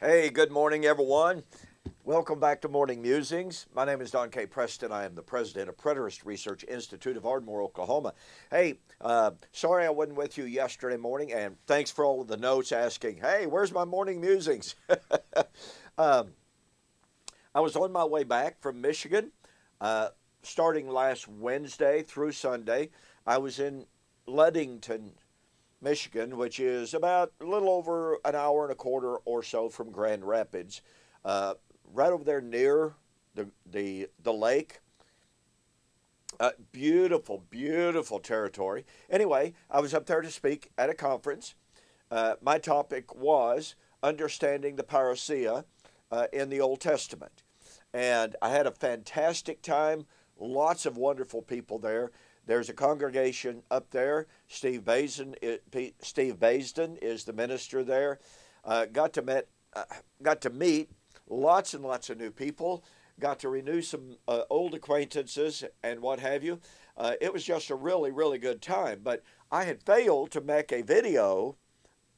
Hey, good morning, everyone. Welcome back to Morning Musings. My name is Don K. Preston. I am the president of Preterist Research Institute of Ardmore, Oklahoma. Hey, sorry I wasn't with you yesterday morning, and thanks for all of the notes asking, hey, where's my Morning Musings? um, I was on my way back from Michigan, starting last Wednesday through Sunday. I was in Ludington, Michigan, which is about a little over an hour and a quarter or so from Grand Rapids, right over there near the lake. Beautiful, beautiful territory. Anyway, I was up there to speak at a conference. My topic was understanding the parousia in the Old Testament, and I had a fantastic time. Lots of wonderful people there. There's a congregation up there. Steve Baisden is the minister there. Got to meet lots and lots of new people. Got to renew some old acquaintances and what have you. It was just a really, really good time. But I had failed to make a video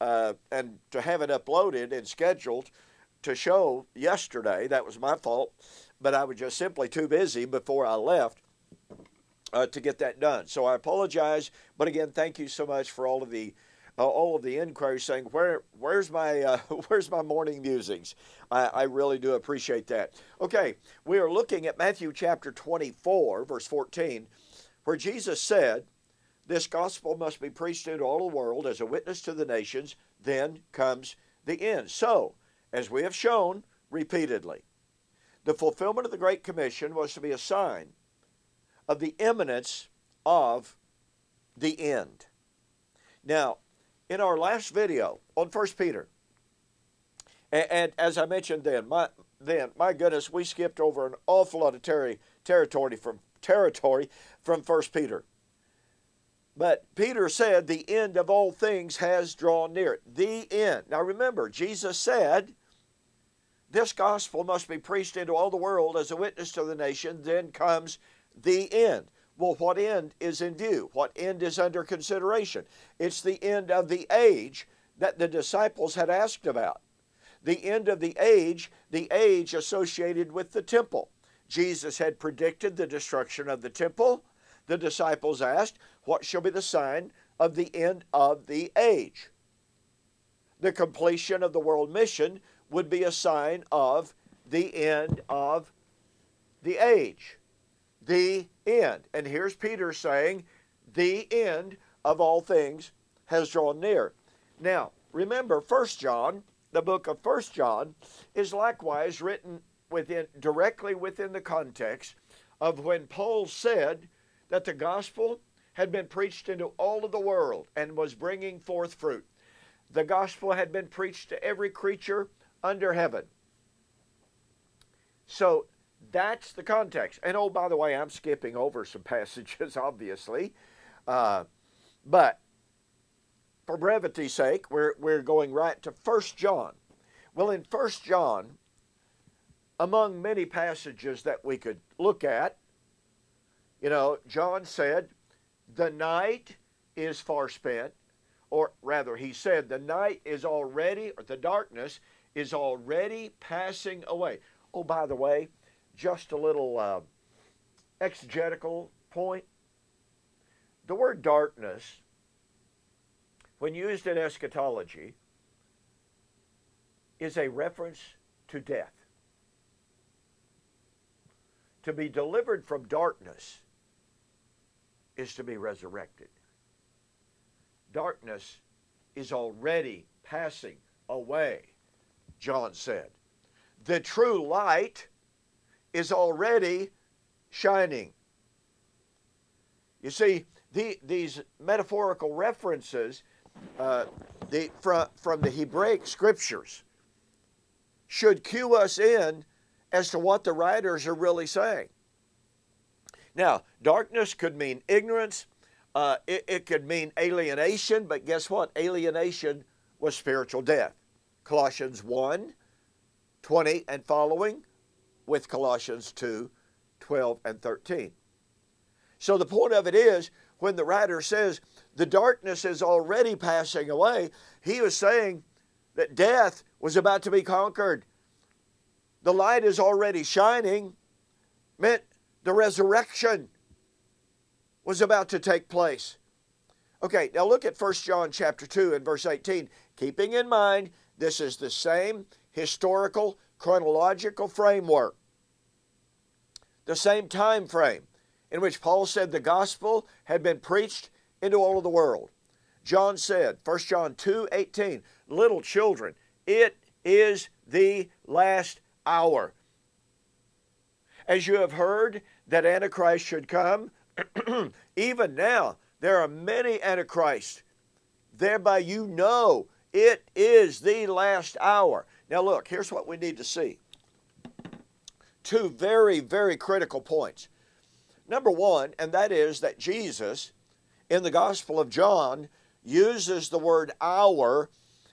and to have it uploaded and scheduled to show yesterday. That was my fault. But I was just simply too busy before I left to get that done. So I apologize, but again, thank you so much for all of the inquiries saying where's my morning musings. I really do appreciate that. Okay, we are looking at Matthew chapter 24, verse 14, where Jesus said, "This gospel must be preached into all the world as a witness to the nations. Then comes the end." So, as we have shown repeatedly, the fulfillment of the Great Commission was to be a sign of the imminence of the end. Now, in our last video on 1 Peter, and as I mentioned then, my goodness, we skipped over an awful lot of territory from 1 Peter. But Peter said the end of all things has drawn near. The end. Now remember, Jesus said, this gospel must be preached into all the world as a witness to the nation. Then comes the end. Well, what end is in view? What end is under consideration? It's the end of the age that the disciples had asked about. The end of the age associated with the temple. Jesus had predicted the destruction of the temple. The disciples asked, what shall be the sign of the end of the age? The completion of the world mission would be a sign of the end of the age. The end. And here's Peter saying, the end of all things has drawn near. Now, remember, 1 John, the book of 1 John, is likewise written directly within the context of when Paul said that the gospel had been preached into all of the world and was bringing forth fruit. The gospel had been preached to every creature under heaven. So, that's the context. And oh, by the way, I'm skipping over some passages, obviously. But for brevity's sake, we're going right to 1 John. Well, in 1 John, among many passages that we could look at, John said, the night is far spent, or rather, he said, the night is already, or the darkness is already passing away. Oh, by the way, just a little exegetical point. The word darkness, when used in eschatology, is a reference to death. To be delivered from darkness is to be resurrected. Darkness is already passing away, John said. The true light is already shining. You see, these metaphorical references from the Hebraic scriptures should cue us in as to what the writers are really saying. Now, darkness could mean ignorance. It could mean alienation, but guess what? Alienation was spiritual death. Colossians 1:20 and following, with Colossians 2:12 and 13. So the point of it is, when the writer says the darkness is already passing away, he was saying that death was about to be conquered. The light is already shining, meant the resurrection was about to take place. Okay, now look at 1 John chapter 2 and verse 18. Keeping in mind, this is the same historical, chronological framework, the same time frame in which Paul said the gospel had been preached into all of the world. John said, 1 John 2:18, little children, it is the last hour. As you have heard that Antichrist should come, even now there are many Antichrists. Thereby you know it is the last hour. Now look, here's what we need to see. Two very, very critical points. Number one, and that is that Jesus, in the Gospel of John, uses the word hour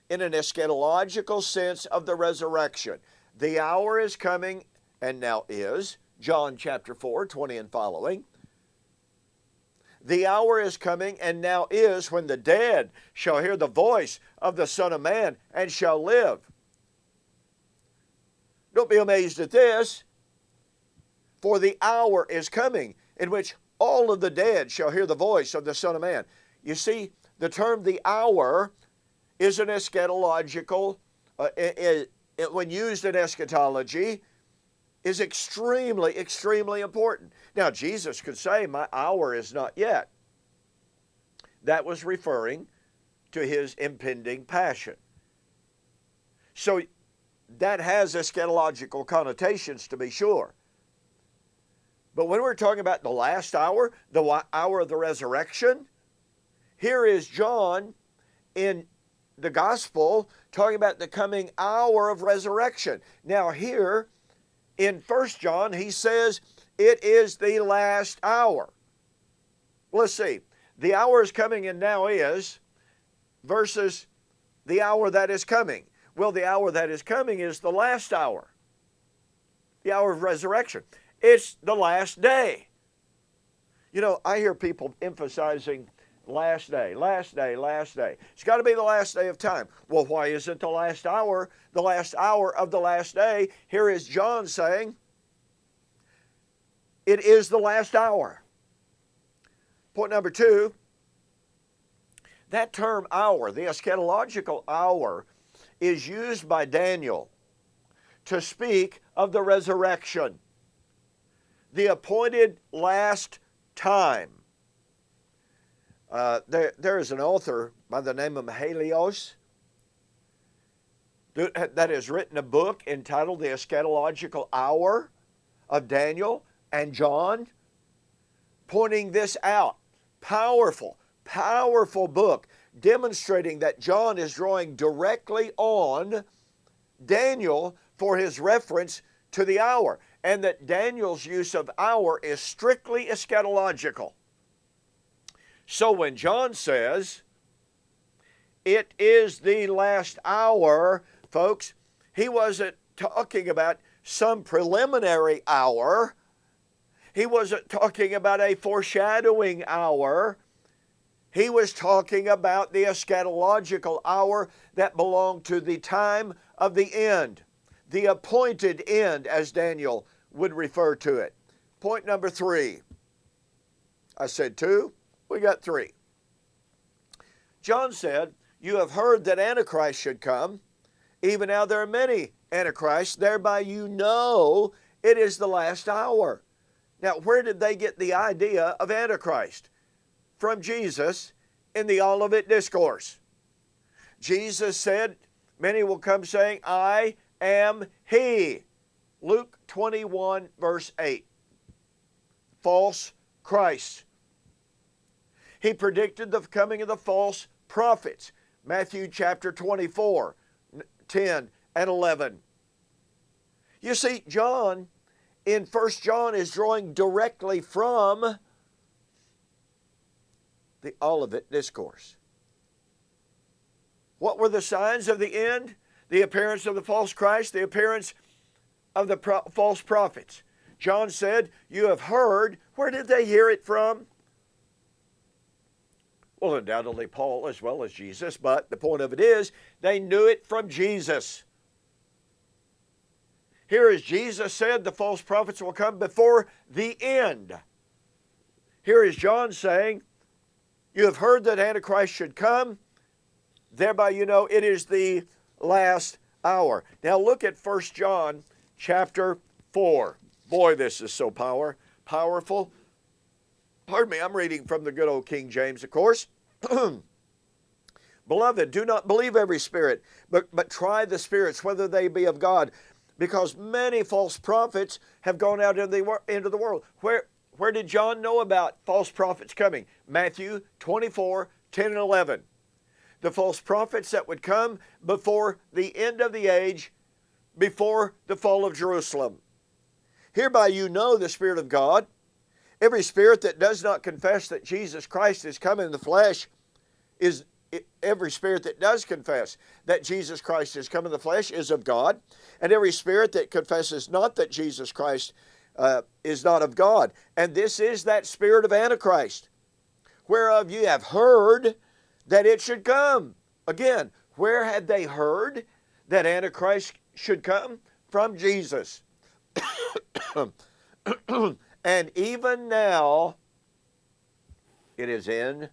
in an eschatological sense of the resurrection. The hour is coming, and now is, John chapter 4, 20 and following. The hour is coming, and now is, when the dead shall hear the voice of the Son of Man and shall live. Don't be amazed at this, for the hour is coming in which all of the dead shall hear the voice of the Son of Man. You see, the term the hour is an eschatological, when used in eschatology, is extremely, extremely important. Now, Jesus could say, my hour is not yet. That was referring to his impending passion. So that has eschatological connotations, to be sure. But when we're talking about the last hour, the hour of the resurrection, here is John in the gospel talking about the coming hour of resurrection. Now here in 1 John, he says it is the last hour. Let's see. The hour is coming and now is versus the hour that is coming. Well, the hour that is coming is the last hour, the hour of resurrection. It's the last day. You know, I hear people emphasizing last day, last day, last day. It's got to be the last day of time. Well, why isn't the last hour of the last day? Here is John saying, it is the last hour. Point number two, that term hour, the eschatological hour, is used by Daniel to speak of the resurrection, the appointed last time. There is an author by the name of Helios that has written a book entitled The Eschatological Hour of Daniel and John, pointing this out. Powerful, powerful book demonstrating that John is drawing directly on Daniel for his reference to the hour, and that Daniel's use of hour is strictly eschatological. So when John says, it is the last hour, folks, he wasn't talking about some preliminary hour. He wasn't talking about a foreshadowing hour. He was talking about the eschatological hour that belonged to the time of the end, the appointed end, as Daniel would refer to it. Point number three. I said two. We got three. John said, you have heard that Antichrist should come. Even now there are many Antichrists. Thereby you know it is the last hour. Now, where did they get the idea of Antichrist? From Jesus in the Olivet Discourse. Jesus said, many will come saying, I am he. Luke 21, verse 8. False Christ. He predicted the coming of the false prophets. Matthew chapter 24, 10 and 11. You see, John in 1 John is drawing directly from the Olivet Discourse. What were the signs of the end? The appearance of the false Christ, the appearance of the false prophets. John said, you have heard. Where did they hear it from? Well, undoubtedly Paul as well as Jesus, but the point of it is they knew it from Jesus. Here, as Jesus said, the false prophets will come before the end. Here is John saying, you have heard that Antichrist should come, thereby you know it is the last hour. Now look at 1 John chapter 4. Boy, this is so powerful. Pardon me, I'm reading from the good old King James, of course. Beloved, do not believe every spirit, but try the spirits, whether they be of God, because many false prophets have gone out into the world. Where did John know about false prophets coming? Matthew 24, 10 and 11. The false prophets that would come before the end of the age, before the fall of Jerusalem. Hereby you know the Spirit of God. Every spirit that does not confess that Jesus Christ is come in the flesh every spirit that does confess that Jesus Christ is come in the flesh is of God, and every spirit that confesses not that Jesus Christ is not of God. And this is that spirit of Antichrist, whereof ye have heard that it should come. Again, where had they heard that Antichrist should come? From Jesus. And even now, it is in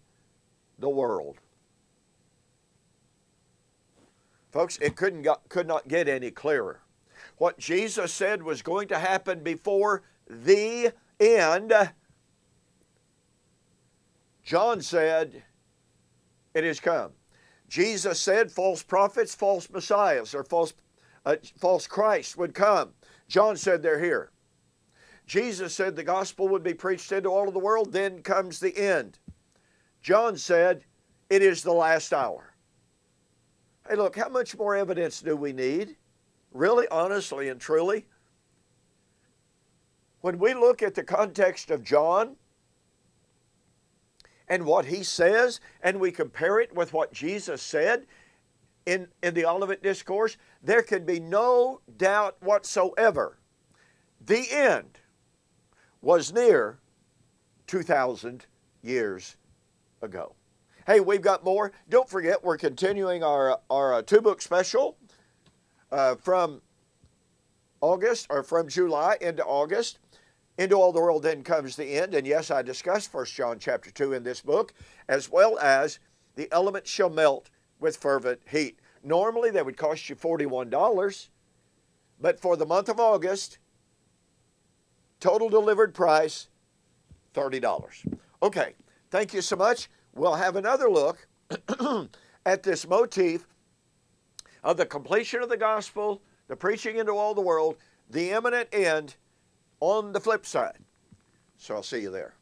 the world. Folks, it could not get any clearer. What Jesus said was going to happen before the end, John said, it has come. Jesus said false prophets, false messiahs, or false Christ would come. John said they're here. Jesus said the gospel would be preached into all of the world, then comes the end. John said it is the last hour. Hey, look, how much more evidence do we need? Really, honestly, and truly? When we look at the context of John and what he says, and we compare it with what Jesus said in the Olivet Discourse, there can be no doubt whatsoever. The end was near 2,000 years ago. Hey, we've got more. Don't forget, we're continuing our two-book special from August, or from July into August. Into all the world then comes the end. And yes, I discussed 1 John chapter 2 in this book, as well as the elements shall melt with fervent heat. Normally, they would cost you $41, but for the month of August, total delivered price, $30. Okay, thank you so much. We'll have another look at this motif of the completion of the gospel, the preaching into all the world, the imminent end on the flip side. So I'll see you there.